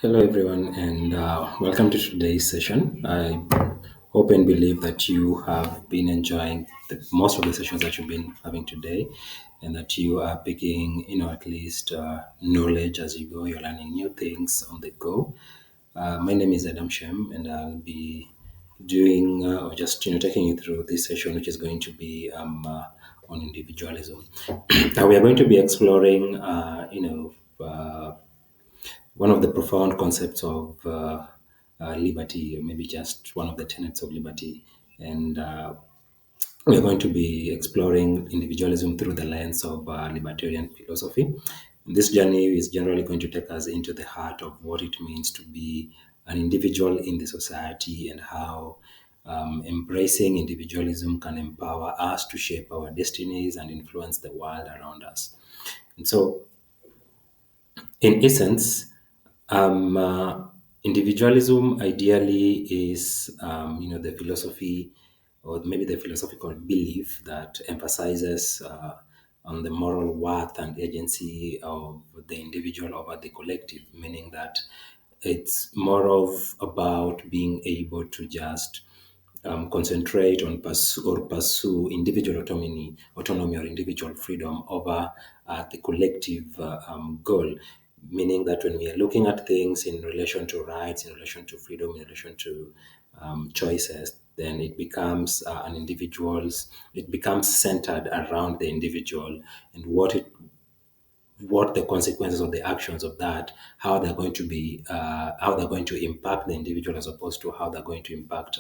Hello, everyone, and welcome to today's session. I hope and believe that you have been enjoying most of the sessions that you've been having today, and that you are picking, at least knowledge as you go. You're learning new things on the go. My name is Adam Shem, and I'll be doing or just taking you through this session, which is going to be on individualism. Now we are going to be exploring, one of the profound concepts of liberty, or maybe just one of the tenets of liberty. And we're going to be exploring individualism through the lens of libertarian philosophy. This journey is generally going to take us into the heart of what it means to be an individual in the society and how embracing individualism can empower us to shape our destinies and influence the world around us. And so, in essence, individualism ideally is, the philosophy or maybe the philosophical belief that emphasizes on the moral worth and agency of the individual over the collective, meaning that it's more of about being able to just concentrate on pursue individual autonomy or individual freedom over the collective goal. Meaning that when we are looking at things in relation to rights, in relation to freedom, in relation to choices, then it becomes it becomes centered around the individual and what the consequences of the actions of that, how they're going to be, how they're going to impact the individual as opposed to how they're going to impact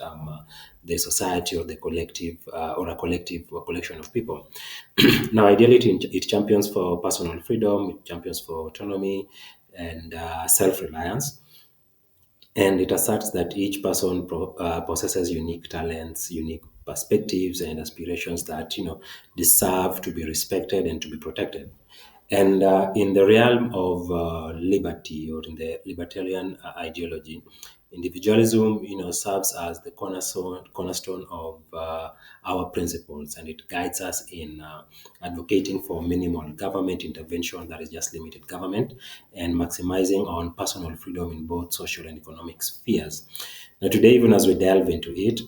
the society or the collective or a collective or collection of people. Now, ideally, it champions for personal freedom, it champions for autonomy and self-reliance. And it asserts that each person possesses unique talents, unique perspectives, and aspirations that deserve to be respected and to be protected. And in the realm of liberty, or in the libertarian ideology, individualism, serves as the cornerstone of our principles, and it guides us in advocating for minimal government intervention, that is just limited government, and maximizing on personal freedom in both social and economic spheres. Now, today, even as we delve into it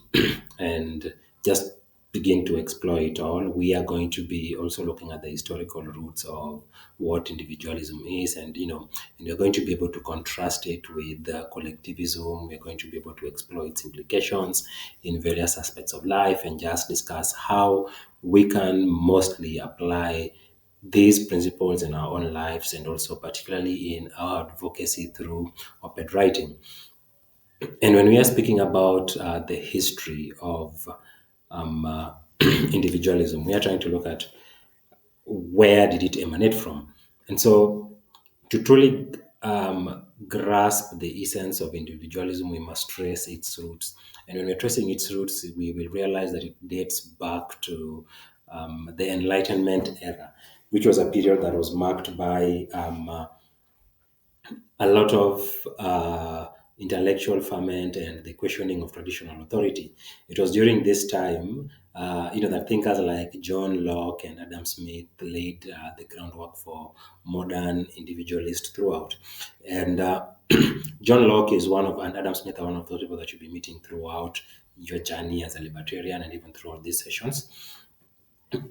and just begin to explore it all, we are going to be also looking at the historical roots of what individualism is, and we're going to be able to contrast it with collectivism. We're going to be able to explore its implications in various aspects of life and just discuss how we can mostly apply these principles in our own lives and also particularly in our advocacy through op-ed writing. And when we are speaking about the history of individualism, we are trying to look at where did it emanate from. And so to truly grasp the essence of individualism, we must trace its roots. And when we're tracing its roots, we will realize that it dates back to the Enlightenment era, which was a period that was marked by a lot of intellectual ferment and the questioning of traditional authority. It was during this time, that thinkers like John Locke and Adam Smith laid the groundwork for modern individualists throughout. And John Locke is one of, and Adam Smith are one of those people that you'll be meeting throughout your journey as a libertarian and even throughout these sessions.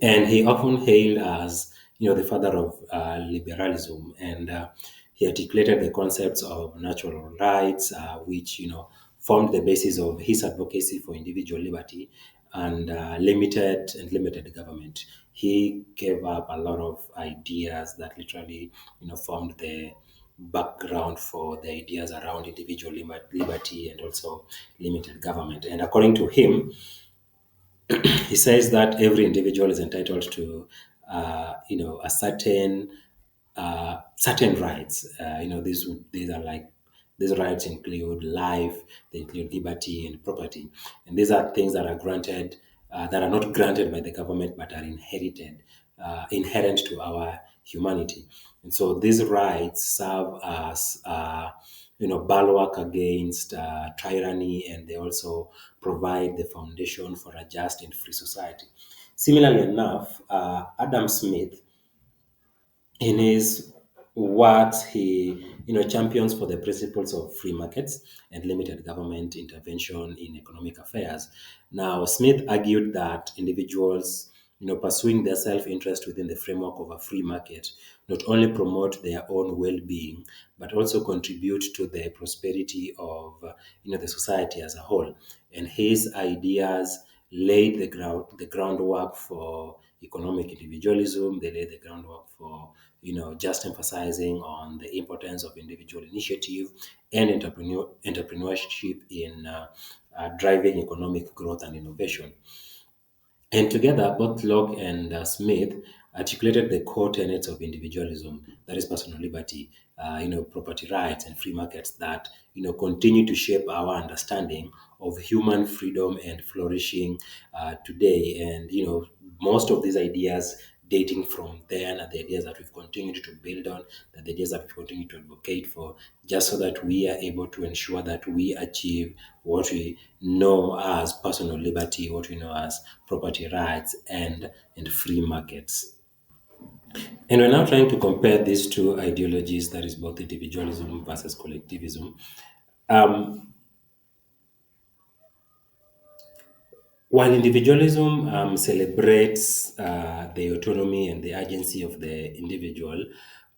And he often hailed as the father of liberalism, and he articulated the concepts of natural rights, which formed the basis of his advocacy for individual liberty and limited government. He gave up a lot of ideas that literally formed the background for the ideas around individual liberty and also limited government. And according to him, he says that every individual is entitled to, a certain rights. These are like these rights include life, they include liberty and property, and these are things that are granted, that are not granted by the government, but are inherent to our humanity. And so these rights serve as bulwark against tyranny, and they also provide the foundation for a just and free society. Similarly enough, Adam Smith, in his works, he champions for the principles of free markets and limited government intervention in economic affairs. Now, Smith argued that individuals, pursuing their self-interest within the framework of a free market, not only promote their own well-being, but also contribute to the prosperity of, the society as a whole. And his ideas laid the groundwork for economic individualism. They laid the groundwork for, just emphasizing on the importance of individual initiative and entrepreneurship in driving economic growth and innovation. And together, both Locke and Smith articulated the core tenets of individualism, that is personal liberty, property rights, and free markets that, continue to shape our understanding of human freedom and flourishing today. And, most of these ideas dating from then are the ideas that we've continued to build on, the ideas that we continue to advocate for, just so that we are able to ensure that we achieve what we know as personal liberty, what we know as property rights, and free markets. And we're now trying to compare these two ideologies, that is both individualism versus collectivism. Um, While individualism celebrates the autonomy and the agency of the individual,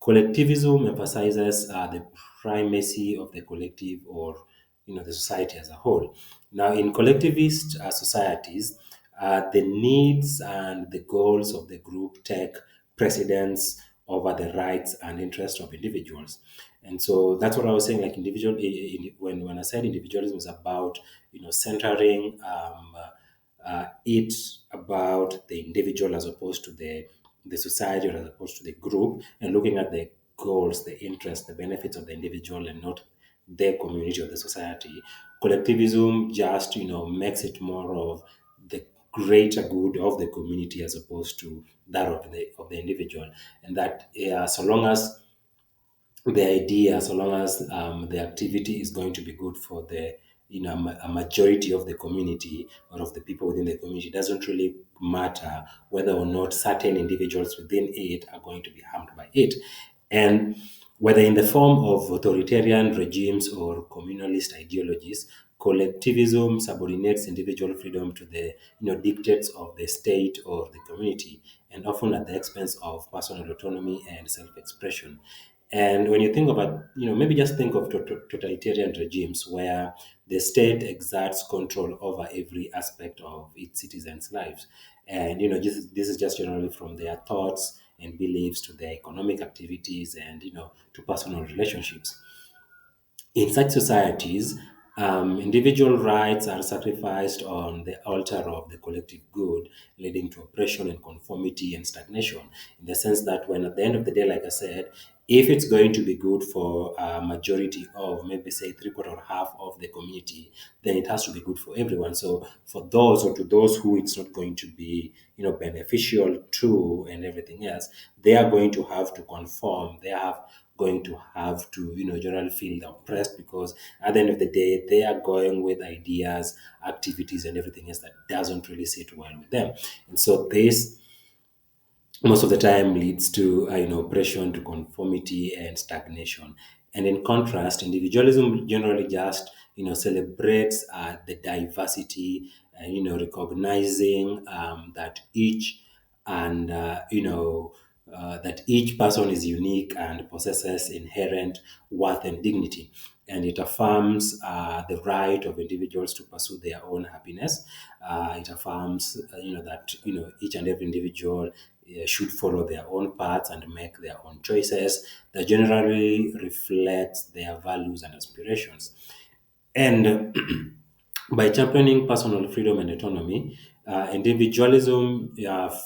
collectivism emphasizes the primacy of the collective, or the society as a whole. Now, in collectivist societies, the needs and the goals of the group take precedence over the rights and interests of individuals. And so that's what I was saying. Like when I said individualism is about centering it about the individual as opposed to the society, or as opposed to the group, and looking at the goals, the interests, the benefits of the individual, and not the community or the society. Collectivism just makes it more of the greater good of the community as opposed to that of the individual. And that so long as the idea, so long as the activity is going to be good for the a majority of the community, or of the people within the community, it doesn't really matter whether or not certain individuals within it are going to be harmed by it. And whether in the form of authoritarian regimes or communalist ideologies, collectivism subordinates individual freedom to the dictates of the state or the community, and often at the expense of personal autonomy and self-expression. And when you think about, maybe just think of totalitarian regimes where the state exerts control over every aspect of its citizens' lives. And, this is just generally from their thoughts and beliefs to their economic activities and, to personal relationships. In such societies, individual rights are sacrificed on the altar of the collective good, leading to oppression and conformity and stagnation. In the sense that, when at the end of the day, like I said, if it's going to be good for a majority of, maybe say, three quarter or half of the community, then it has to be good for everyone. So for those, or to those who it's not going to be, beneficial to, and everything else, they are going to have to conform. They have going to have to, generally feel oppressed, because at the end of the day, they are going with ideas, activities, and everything else that doesn't really sit well with them. And so this most of the time leads to oppression, to conformity and stagnation. And in contrast, individualism generally just celebrates the diversity, and recognizing that each and that each person is unique and possesses inherent worth and dignity. And it affirms the right of individuals to pursue their own happiness. It affirms, that each and every individual should follow their own paths and make their own choices that generally reflect their values and aspirations. And by championing personal freedom and autonomy, individualism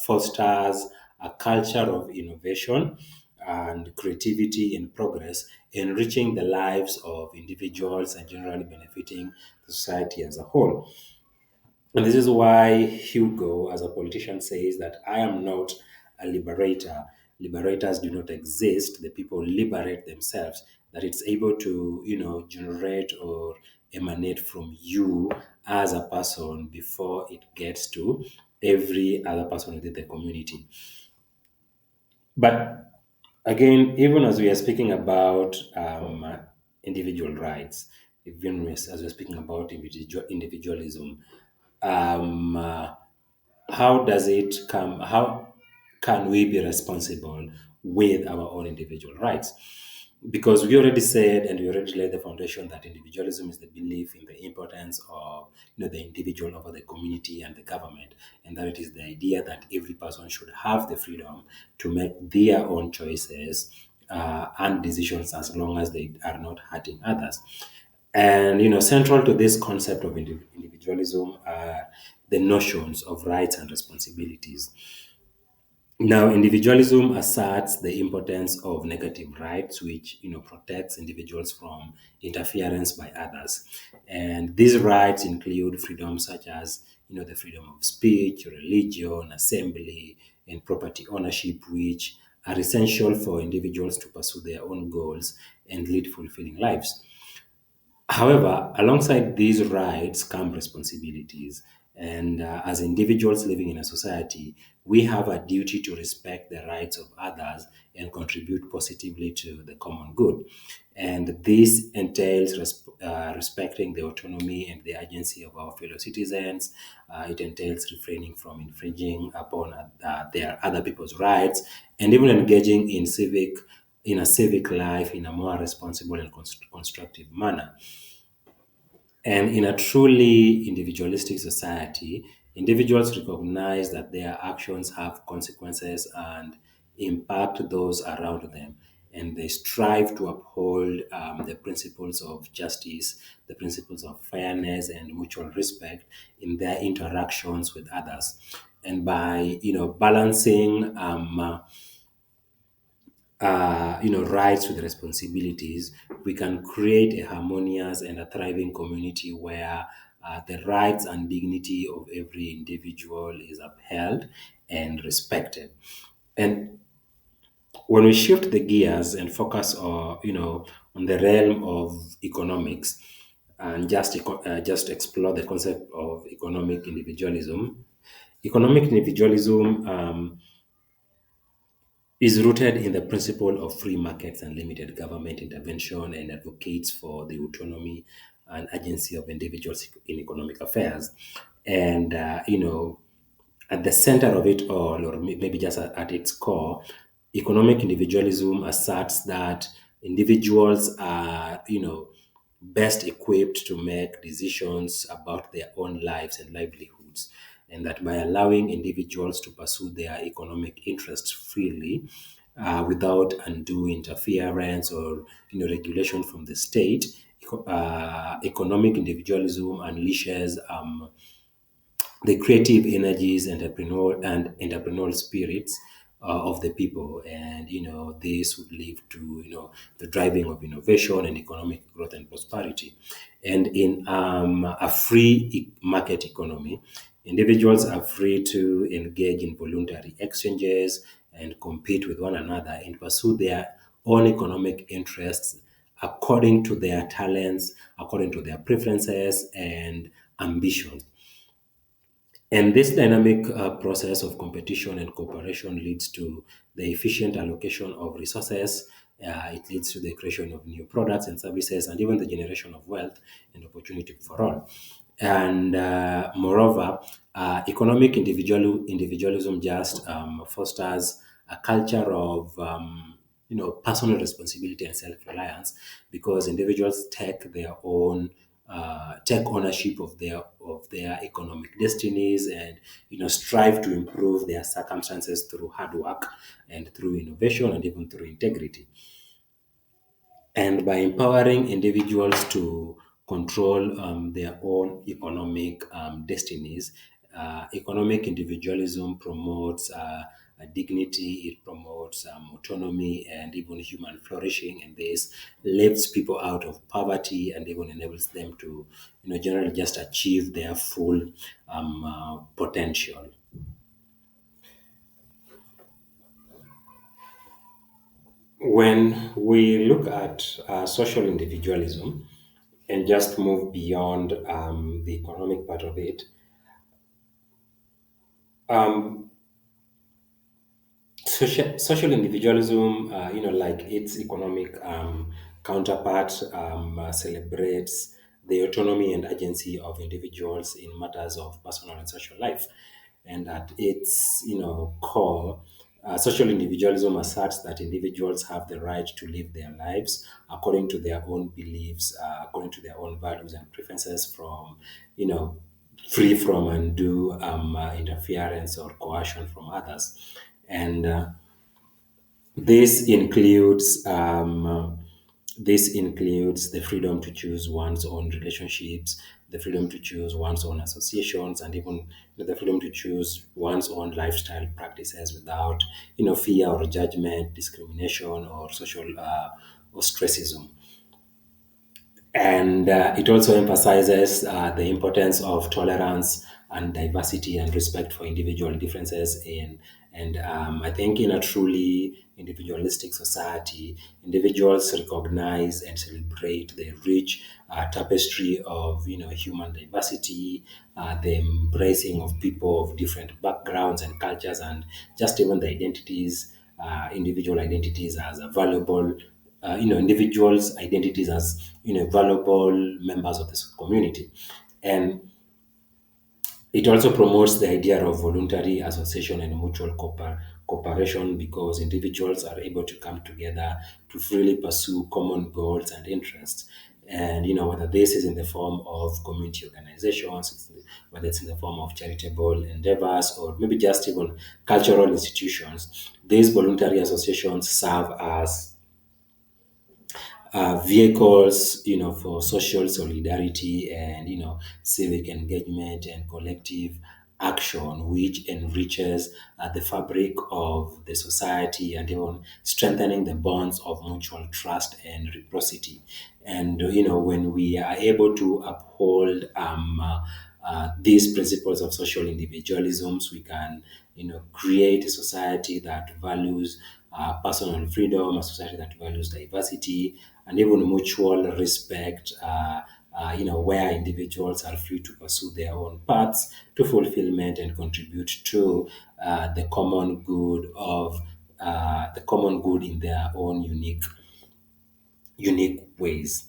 fosters a culture of innovation and creativity and progress, enriching the lives of individuals and generally benefiting the society as a whole. And this is why Hugo, as a politician, says that I am not a liberator. Liberators do not exist. The people liberate themselves. That it's able to, generate or emanate from you as a person before it gets to every other person within the community. But Again, even as we are speaking about individual rights, even as we're speaking about individualism, um, uh, how does it come? How can we be responsible with our own individual rights? Because we already said and we already laid the foundation that individualism is the belief in the importance of the individual over the community and the government, and that it is the idea that every person should have the freedom to make their own choices and decisions as long as they are not hurting others. And central to this concept of individualism are the notions of rights and responsibilities. Now, individualism asserts the importance of negative rights, which protects individuals from interference by others. And these rights include freedoms such as the freedom of speech, religion, assembly, and property ownership, which are essential for individuals to pursue their own goals and lead fulfilling lives. However, alongside these rights come responsibilities. And as individuals living in a society, we have a duty to respect the rights of others and contribute positively to the common good. And this entails respecting the autonomy and the agency of our fellow citizens. It entails refraining from infringing upon their other people's rights, and even engaging in a civic life in a more responsible and constructive manner. And in a truly individualistic society, individuals recognize that their actions have consequences and impact those around them. And they strive to uphold the principles of justice, the principles of fairness, and mutual respect in their interactions with others. And by balancing rights with responsibilities, we can create a harmonious and a thriving community where the rights and dignity of every individual is upheld and respected. And when we shift the gears and focus on the realm of economics and just explore the concept of economic individualism is rooted in the principle of free markets and limited government intervention, and advocates for the autonomy and agency of individuals in economic affairs. And, at the center of it all, or maybe just at its core, economic individualism asserts that individuals are, best equipped to make decisions about their own lives and livelihoods, and that by allowing individuals to pursue their economic interests freely, without undue interference or regulation from the state, economic individualism unleashes the creative energies and entrepreneurial spirits of the people, and this would lead to the driving of innovation and economic growth and prosperity. And in a free market economy, individuals are free to engage in voluntary exchanges and compete with one another and pursue their own economic interests according to their talents, according to their preferences and ambitions. And this dynamic process of competition and cooperation leads to the efficient allocation of resources. It leads to the creation of new products and services, and even the generation of wealth and opportunity for all. And moreover, economic individualism just fosters a culture of personal responsibility and self-reliance, because individuals take ownership of their economic destinies, and strive to improve their circumstances through hard work and through innovation and even through integrity. And by empowering individuals to control their own economic destinies, economic individualism promotes dignity, it promotes autonomy and even human flourishing, and this lifts people out of poverty and even enables them to, generally just achieve their full potential. When we look at social individualism and just move beyond the economic part of it, um, Social individualism, like its economic counterpart, celebrates the autonomy and agency of individuals in matters of personal and social life. And at its, core, social individualism asserts that individuals have the right to live their lives according to their own beliefs, according to their own values and preferences, you know, free from undue interference or coercion from others. And this includes the freedom to choose one's own relationships, the freedom to choose one's own associations, and even the freedom to choose one's own lifestyle practices without, fear or judgment, discrimination, or social ostracism. And it also emphasizes the importance of tolerance and diversity and respect for individual differences and I think in a truly individualistic society, individuals recognize and celebrate the rich tapestry of human diversity, the embracing of people of different backgrounds and cultures, and just even the identities, individual identities as a valuable individuals' identities as valuable members of this community, and it also promotes the idea of voluntary association and mutual cooperation because individuals are able to come together to freely pursue common goals and interests. And whether this is in the form of community organizations, whether it's in the form of charitable endeavors, or maybe just even cultural institutions, these voluntary associations serve as vehicles, for social solidarity and civic engagement and collective action, which enriches the fabric of the society and even strengthening the bonds of mutual trust and reciprocity. And when we are able to uphold these principles of social individualisms, we can, create a society that values personal freedom, a society that values diversity, and even mutual respect. Where individuals are free to pursue their own paths to fulfillment and contribute to the common good in their own unique ways.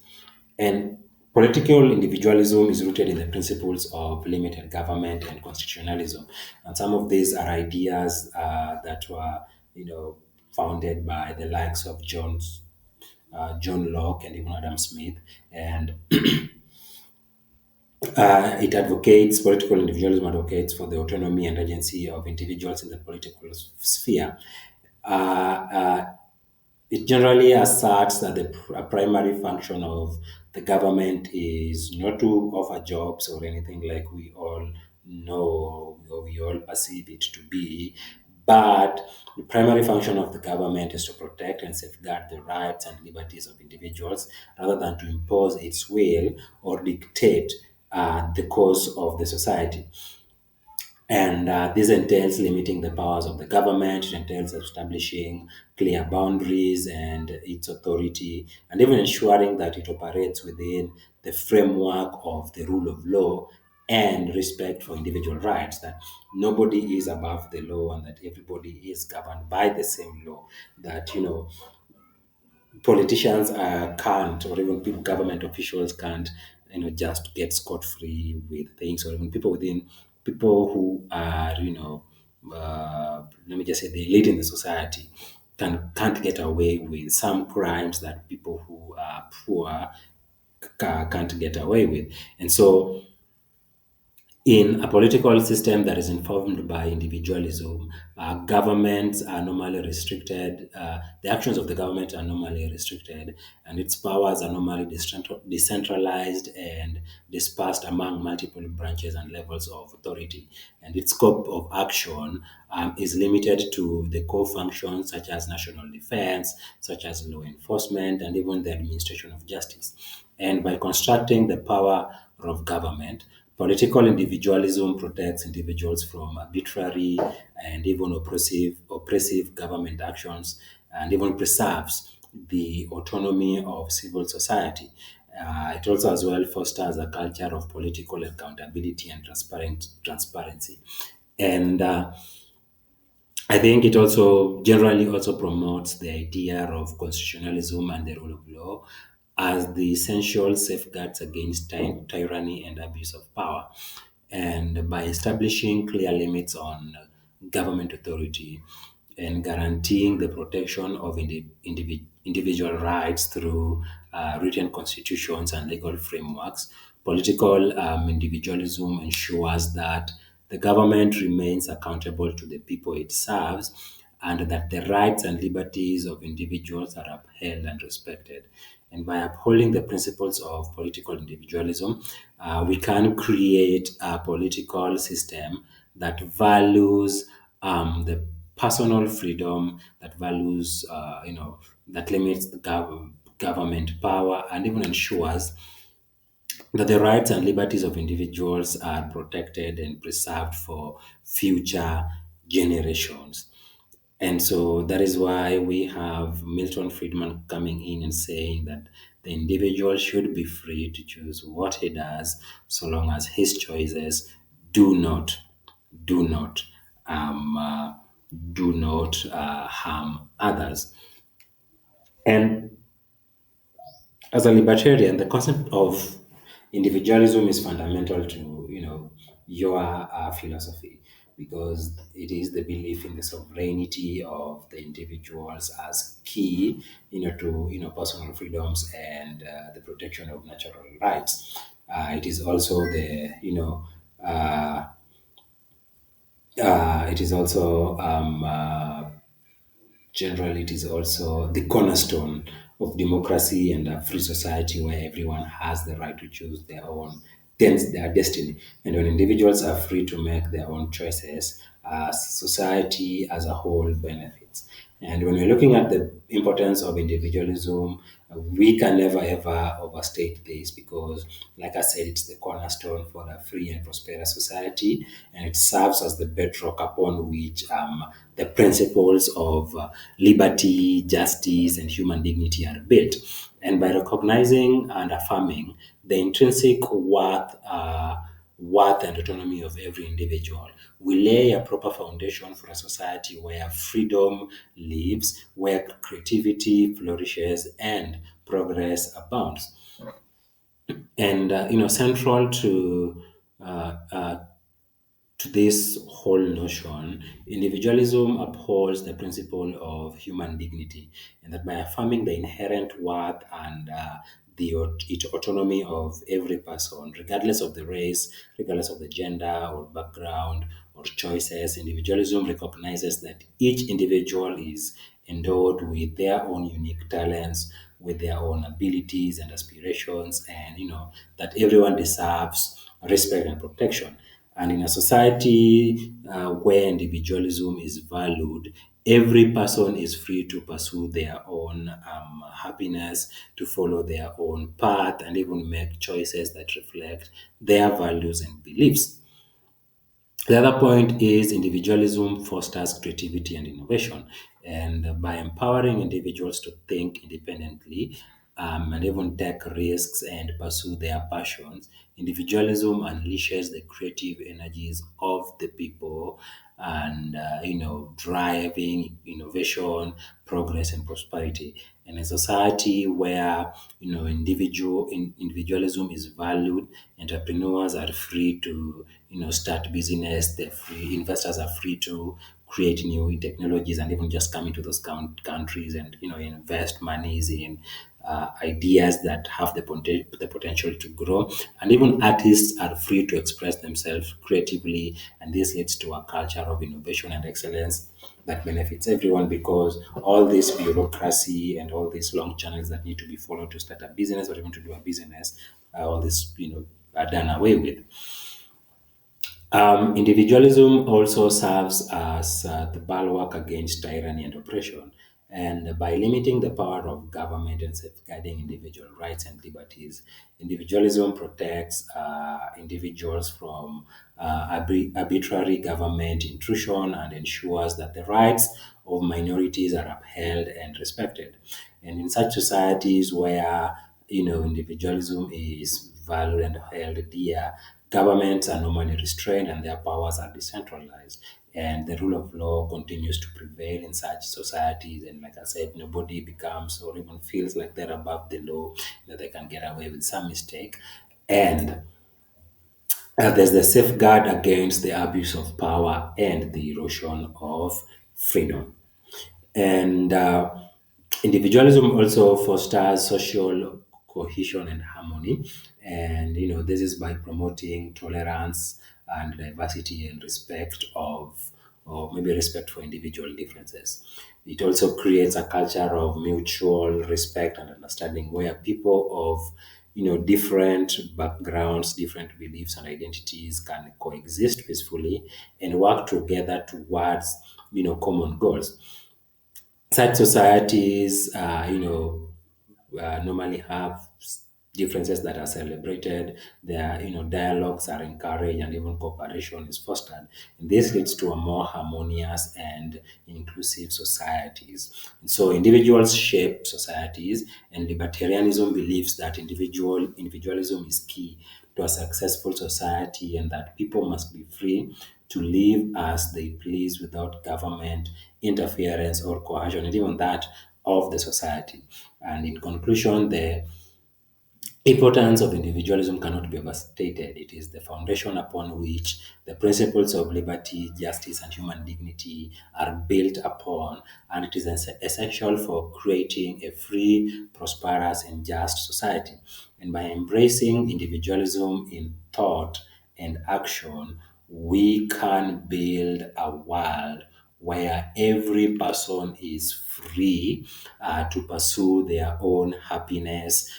And political individualism is rooted in the principles of limited government and constitutionalism. And some of these are ideas that were, founded by the likes of John Locke and even Adam Smith. And political individualism advocates for the autonomy and agency of individuals in the political sphere. It generally asserts that a primary function of the government is not to offer jobs or anything like we all know or we all perceive it to be, but the primary function of the government is to protect and safeguard the rights and liberties of individuals rather than to impose its will or dictate the course of the society. And this entails limiting the powers of the government, it entails establishing clear boundaries and its authority, and even ensuring that it operates within the framework of the rule of law and respect for individual rights, that nobody is above the law and that everybody is governed by the same law, that, politicians can't, or even people, government officials can't, just get scot free with things, or even people who are, let me just say, they lead in the society can't get away with some crimes that people who are poor can't get away with. And so in a political system that is informed by individualism, governments are normally restricted, the actions of the government are normally restricted, and its powers are normally decentralized and dispersed among multiple branches and levels of authority. And its scope of action is limited to the core functions such as national defense, such as law enforcement, and even the administration of justice. And by constructing the power of government, political individualism protects individuals from arbitrary and even oppressive government actions, and even preserves the autonomy of civil society. It also as well fosters a culture of political accountability and transparency. And I think it also generally also promotes the idea of constitutionalism and the rule of law as the essential safeguards against tyranny and abuse of power. And by establishing clear limits on government authority and guaranteeing the protection of individual rights through written constitutions and legal frameworks, political individualism ensures that the government remains accountable to the people it serves and that the rights and liberties of individuals are upheld and respected. And by upholding the principles of political individualism, we can create a political system that values the personal freedom, that values, that limits the government power, and even ensures that the rights and liberties of individuals are protected and preserved for future generations. And so that is why we have Milton Friedman coming in and saying that the individual should be free to choose what he does so long as his choices do not, do not, um, uh, do not harm others. And as a libertarian, the concept of individualism is fundamental to your philosophy because it is the belief in the sovereignty of the individuals as key, to personal freedoms and the protection of natural rights. It is also the uh, it is also generally, it is also the cornerstone of democracy and a free society where everyone has the right to choose their destiny. And when individuals are free to make their own choices, society as a whole benefits. And when we're looking at the importance of individualism, we can never ever overstate this because, like I said, it's the cornerstone for a free and prosperous society, and it serves as the bedrock upon which the principles of liberty, justice, and human dignity are built. And by recognizing and affirming the intrinsic worth and autonomy of every individual, we lay a proper foundation for a society where freedom lives, where creativity flourishes, and progress abounds. And central to this whole notion, individualism upholds the principle of human dignity, and that by affirming the inherent worth and the autonomy of every person, regardless of the race, regardless of the gender or background or choices, individualism recognizes that each individual is endowed with their own unique talents, with their own abilities and aspirations, and that everyone deserves respect and protection. And in a society where individualism is valued, every person is free to pursue their own happiness, to follow their own path, and even make choices that reflect their values and beliefs. The other point is individualism fosters creativity and innovation. And by empowering individuals to think independently and even take risks and pursue their passions, individualism unleashes the creative energies of the people and, driving innovation, progress, and prosperity. In a society where individualism is valued, entrepreneurs are free to start business. The free investors are free to create new technologies and even just come into those countries and invest monies in ideas that have the potential to grow. And even artists are free to express themselves creatively, and this leads to a culture of innovation and excellence that benefits everyone because all this bureaucracy and all these long channels that need to be followed to start a business or even to do a business, all this are done away with. Individualism also serves as the bulwark against tyranny and oppression. And by limiting the power of government and safeguarding individual rights and liberties, individualism protects individuals from arbitrary government intrusion and ensures that the rights of minorities are upheld and respected. And in such societies where individualism is valued and held dear, Governments are normally restrained and their powers are decentralized, and the rule of law continues to prevail in such societies. And like I said, nobody becomes or even feels like they're above the law, that they can get away with some mistake. And there's the safeguard against the abuse of power and the erosion of freedom. And individualism also fosters social cohesion and harmony. And this is by promoting tolerance and diversity and respect of, or maybe respect for individual differences. It also creates a culture of mutual respect and understanding where people of different backgrounds, different beliefs and identities can coexist peacefully and work together towards common goals. Such societies, normally have differences that are celebrated. Their, dialogues are encouraged, and even cooperation is fostered. And this leads to a more harmonious and inclusive societies. And so, individuals shape societies, and libertarianism believes that individualism is key to a successful society, and that people must be free to live as they please without government interference or coercion, and even that of the society. And in conclusion, the importance of individualism cannot be overstated. It is the foundation upon which the principles of liberty, justice, and human dignity are built upon, and it is essential for creating a free, prosperous, and just society. And by embracing individualism in thought and action, we can build a world where every person is free to pursue their own happiness,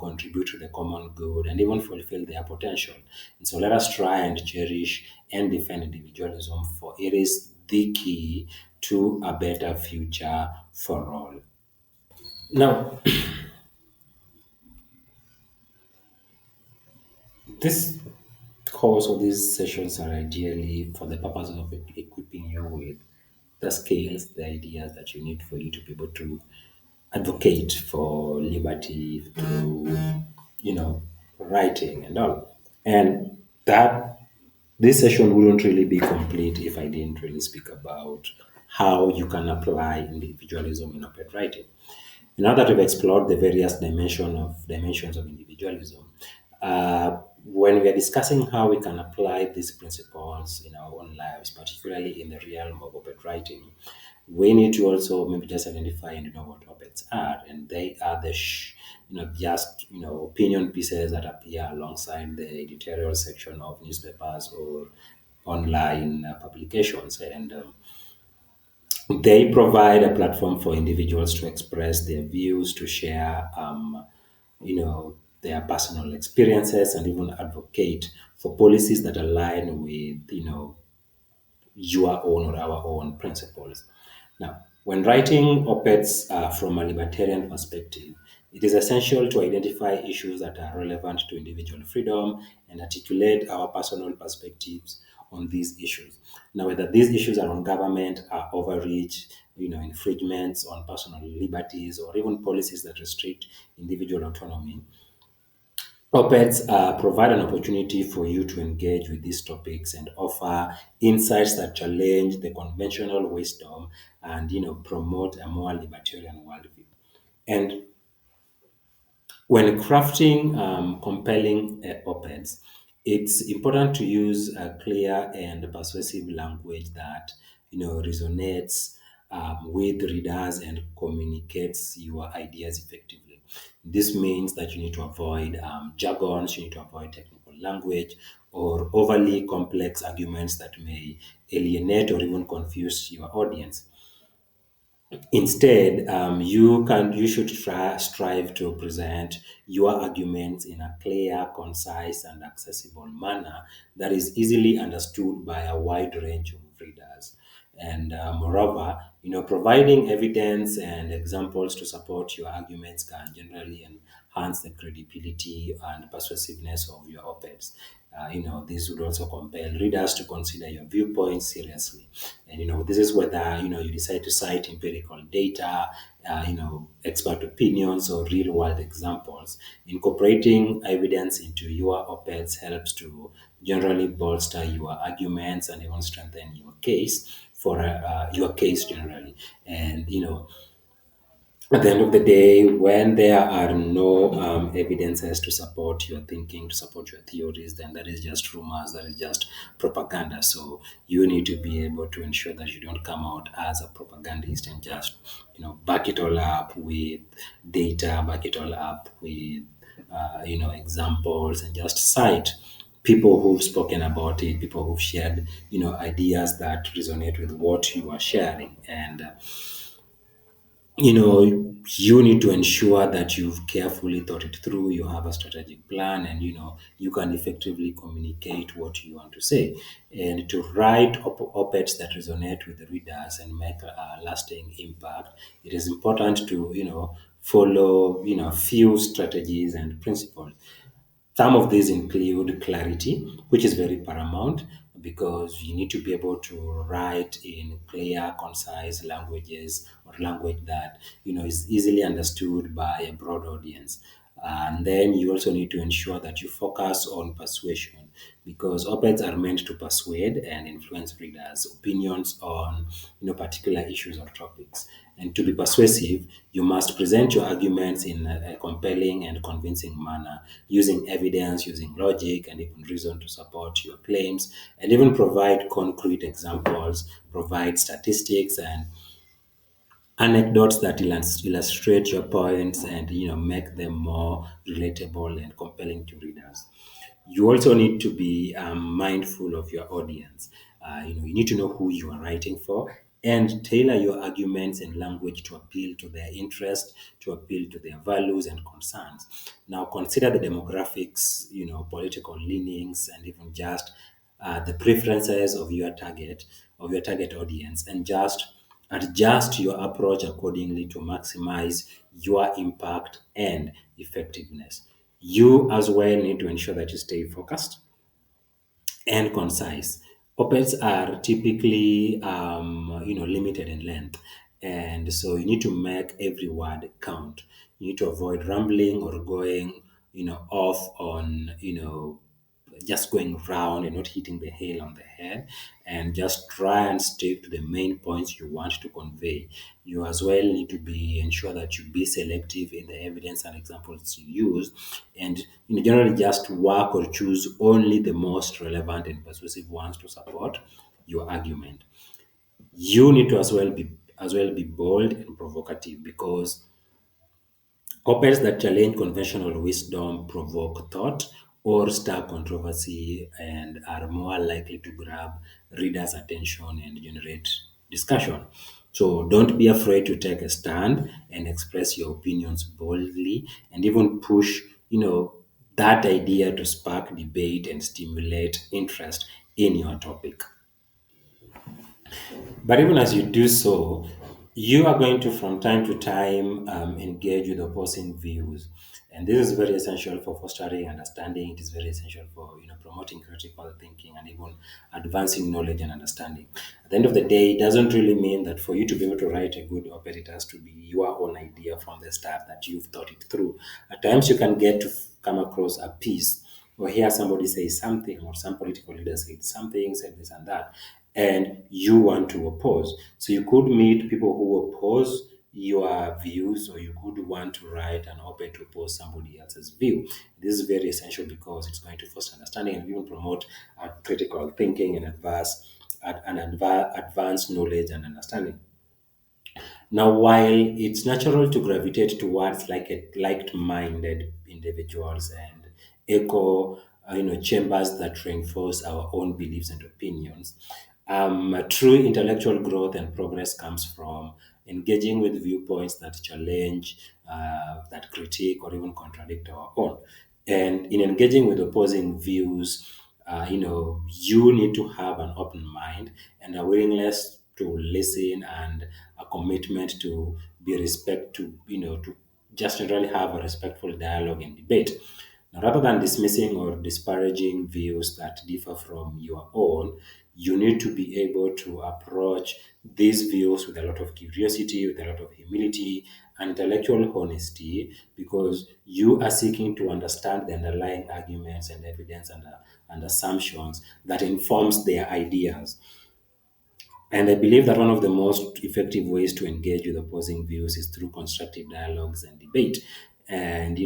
contribute to the common good, and even fulfill their potential. And so let us try and cherish and defend individualism, for it is the key to a better future for all. Now, this course or these sessions are ideally for the purpose of equipping you with the skills, the ideas that you need for you to be able to advocate for liberty through, writing and all. And that this session wouldn't really be complete if I didn't really speak about how you can apply individualism in op-ed writing. Now that we've explored the various dimensions of individualism, when we are discussing how we can apply these principles in our own lives, particularly in the realm of op-ed writing, we need to also maybe just identify and know what op-eds are, and they are just opinion pieces that appear alongside the editorial section of newspapers or online publications, and they provide a platform for individuals to express their views, to share, their personal experiences, and even advocate for policies that align with, your own or our own principles. Now, when writing op-eds from a libertarian perspective, it is essential to identify issues that are relevant to individual freedom and articulate our personal perspectives on these issues. Now, whether these issues are on government, overreach, infringements on personal liberties, or even policies that restrict individual autonomy, op-eds provide an opportunity for you to engage with these topics and offer insights that challenge the conventional wisdom and promote a more libertarian worldview. And when crafting compelling op-eds, it's important to use a clear and persuasive language that resonates with readers and communicates your ideas effectively. This means that you need to avoid jargons, you need to avoid technical language or overly complex arguments that may alienate or even confuse your audience. Instead, you should strive to present your arguments in a clear, concise, and accessible manner that is easily understood by a wide range of readers. And moreover, providing evidence and examples to support your arguments can generally enhance the credibility and persuasiveness of your op-eds. This would also compel readers to consider your viewpoints seriously. And, this is whether, you decide to cite empirical data, expert opinions or real world examples. Incorporating evidence into your op-eds helps to generally bolster your arguments and even strengthen your case for your case generally. And, at the end of the day, when there are no evidences to support your thinking, to support your theories, then that is just rumors, that is just propaganda. So you need to be able to ensure that you don't come out as a propagandist and just, back it all up with data, back it all up with, examples, and just cite people who've spoken about it, people who've shared, ideas that resonate with what you are sharing. And you need to ensure that you've carefully thought it through, you have a strategic plan, and you can effectively communicate what you want to say. And to write op-eds that resonate with the readers and make a lasting impact, it is important to follow few strategies and principles. Some of these include clarity, which is very paramount because you need to be able to write in clear, concise languages or language that is easily understood by a broad audience. And then you also need to ensure that you focus on persuasion because op-eds are meant to persuade and influence readers' opinions on particular issues or topics. And to be persuasive, you must present your arguments in a compelling and convincing manner, using evidence, using logic, and even reason to support your claims, and even provide concrete examples, provide statistics and anecdotes that illustrate your points and make them more relatable and compelling to readers. You also need to be mindful of your audience. You need to know who you are writing for and tailor your arguments and language to appeal to their interest, to appeal to their values and concerns. Now, consider the demographics, political leanings, and even just the preferences of your target audience, and just adjust your approach accordingly to maximize your impact and effectiveness. You as well need to ensure that you stay focused and concise. Op-eds are typically, limited in length, and so you need to make every word count. You need to avoid rambling or going, off on, just going round and not hitting the nail on the head, and just try and stick to the main points you want to convey. You as well need to be ensure that you be selective in the evidence and examples you use, and generally just work or choose only the most relevant and persuasive ones to support your argument. You need to as well be bold and provocative because op-eds that challenge conventional wisdom provoke thought or stir controversy and are more likely to grab readers' attention and generate discussion. So don't be afraid to take a stand and express your opinions boldly and even push, that idea to spark debate and stimulate interest in your topic. But even as you do so, you are going to, from time to time, engage with opposing views, and this is very essential for fostering understanding. It is very essential for promoting critical thinking and even advancing knowledge and understanding. At the end of the day, it doesn't really mean that for you to be able to write a good op-ed, it has to be your own idea from the start that you've thought it through. At times, you can get to come across a piece or hear somebody say something, or some political leader said something, said this and that, and you want to oppose. So you could meet people who oppose your views, or you could want to write an op-ed to oppose somebody else's view. This is very essential because it's going to foster understanding and even promote critical thinking and advance knowledge and understanding. Now, while it's natural to gravitate towards like-minded individuals and echo, chambers that reinforce our own beliefs and opinions, true intellectual growth and progress comes from engaging with viewpoints that challenge, that critique, or even contradict our own. And in engaging with opposing views, you need to have an open mind and a willingness to listen and a commitment to be respect to, to just generally have a respectful dialogue and debate. Now, rather than dismissing or disparaging views that differ from your own, you need to be able to approach these views with a lot of curiosity, with a lot of humility, and intellectual honesty, because you are seeking to understand the underlying arguments and evidence and assumptions that informs their ideas. And I believe that one of the most effective ways to engage with opposing views is through constructive dialogues and debate. And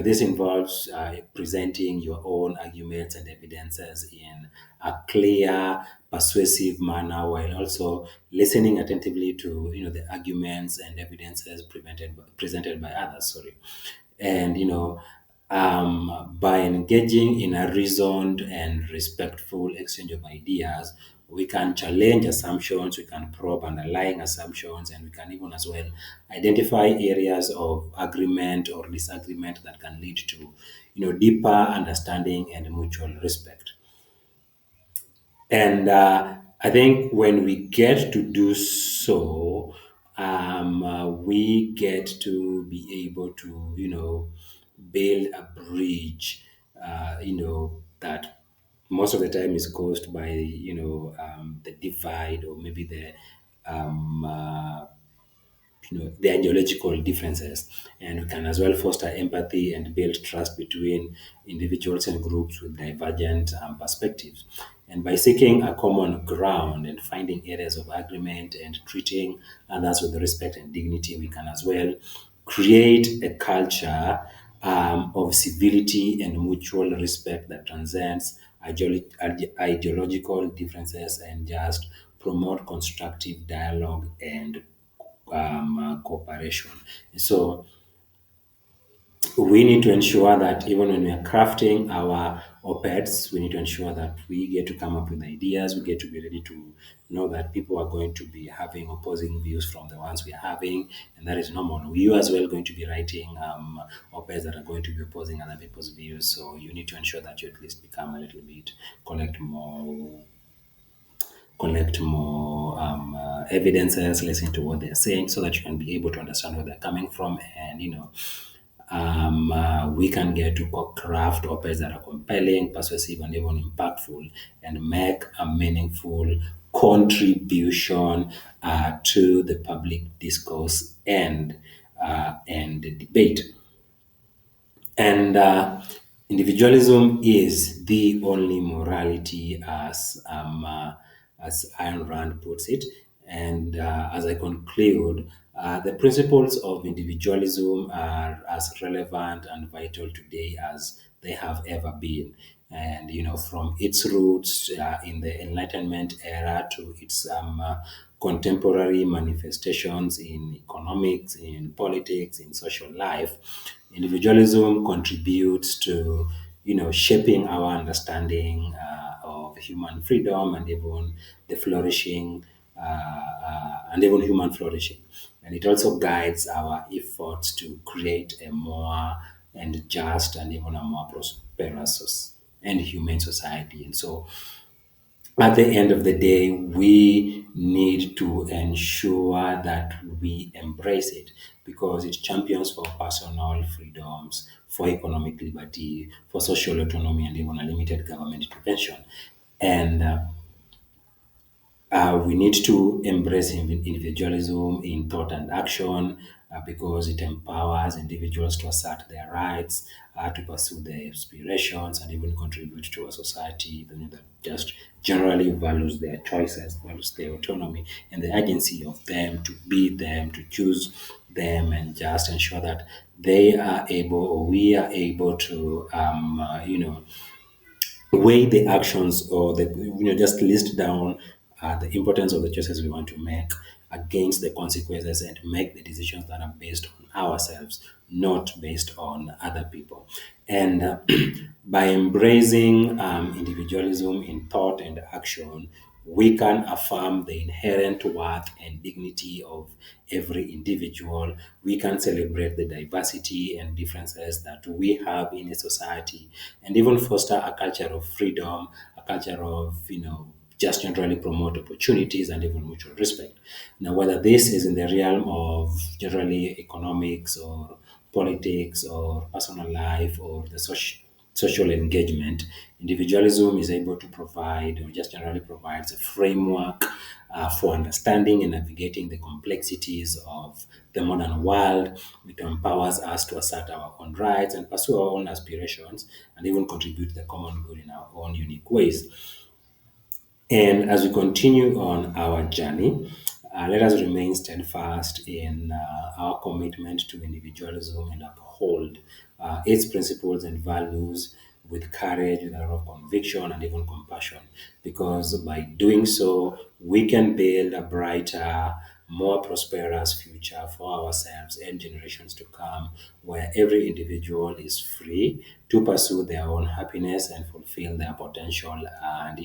this involves presenting your own arguments and evidences in a clear, persuasive manner, while also listening attentively to the arguments and evidences presented by others. Sorry, and by engaging in a reasoned and respectful exchange of ideas, we can challenge assumptions, we can probe underlying assumptions, and we can even as well identify areas of agreement or disagreement that can lead to deeper understanding and mutual respect. And I think when we get to do so, we get to be able to, build a bridge, that most of the time is caused by, the divide or maybe the ideological differences, and we can as well foster empathy and build trust between individuals and groups with divergent perspectives. And by seeking a common ground and finding areas of agreement and treating others with respect and dignity, we can as well create a culture of civility and mutual respect that transcends ideological differences and just promote constructive dialogue and cooperation. So we need to ensure that even when we are crafting our op-eds, we need to ensure that we get to come up with ideas. We get to be ready to know that people are going to be having opposing views from the ones we are having, and that is normal. You as well going to be writing op-eds that are going to be opposing other people's views. So you need to ensure that you at least become a little bit collect more evidences, listen to what they're saying, so that you can be able to understand where they're coming from, and we can get to craft op-eds that are compelling, persuasive, and even impactful, and make a meaningful contribution to the public discourse and the debate. And individualism is the only morality, as Ayn Rand puts it. And as I conclude, the principles of individualism are as relevant and vital today as they have ever been. And from its roots in the Enlightenment era to its contemporary manifestations in economics, in politics, in social life, individualism contributes to shaping our understanding of human freedom and even the flourishing and even human flourishing. And it also guides our efforts to create a more and just and even a more prosperous and humane society. And so at the end of the day, we need to ensure that we embrace it because it champions for personal freedoms, for economic liberty, for social autonomy, and even a limited government intervention. And we need to embrace individualism in thought and action because it empowers individuals to assert their rights, to pursue their aspirations, and even contribute to a society that just generally values their choices, values their autonomy, and the agency of them to be them, to choose them, and just ensure that they are able or we are able to, weigh the actions or just list down the importance of the choices we want to make against the consequences and make the decisions that are based on ourselves, not based on other people. And by embracing individualism in thought and action, we can affirm the inherent worth and dignity of every individual. We can celebrate the diversity and differences that we have in a society, and even foster a culture of freedom, a culture of, just generally promote opportunities and even mutual respect. Now, whether this is in the realm of generally economics or politics or personal life or the social engagement. Individualism is able to provide, or just generally provides, a framework for understanding and navigating the complexities of the modern world. It empowers us to assert our own rights and pursue our own aspirations and even contribute to the common good in our own unique ways. And as we continue on our journey, let us remain steadfast in our commitment to individualism and uphold its principles and values with courage, with a lot of conviction, and even compassion. Because by doing so, we can build a brighter, more prosperous future for ourselves and generations to come, where every individual is free to pursue their own happiness and fulfill their potential. And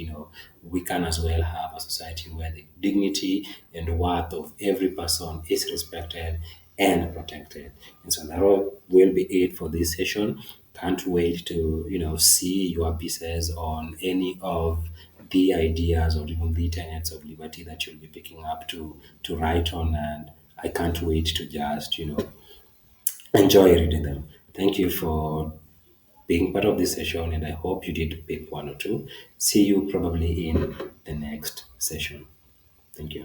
we can as well have a society where the dignity and worth of every person is respected and protected. And so that all will be it for this session. Can't wait to see your pieces on any of the ideas or even the tenets of liberty that you'll be picking up to write on, and I can't wait to just enjoy reading them. Thank you for being part of this session, and I hope you did pick one or two. See you probably in the next session. Thank you.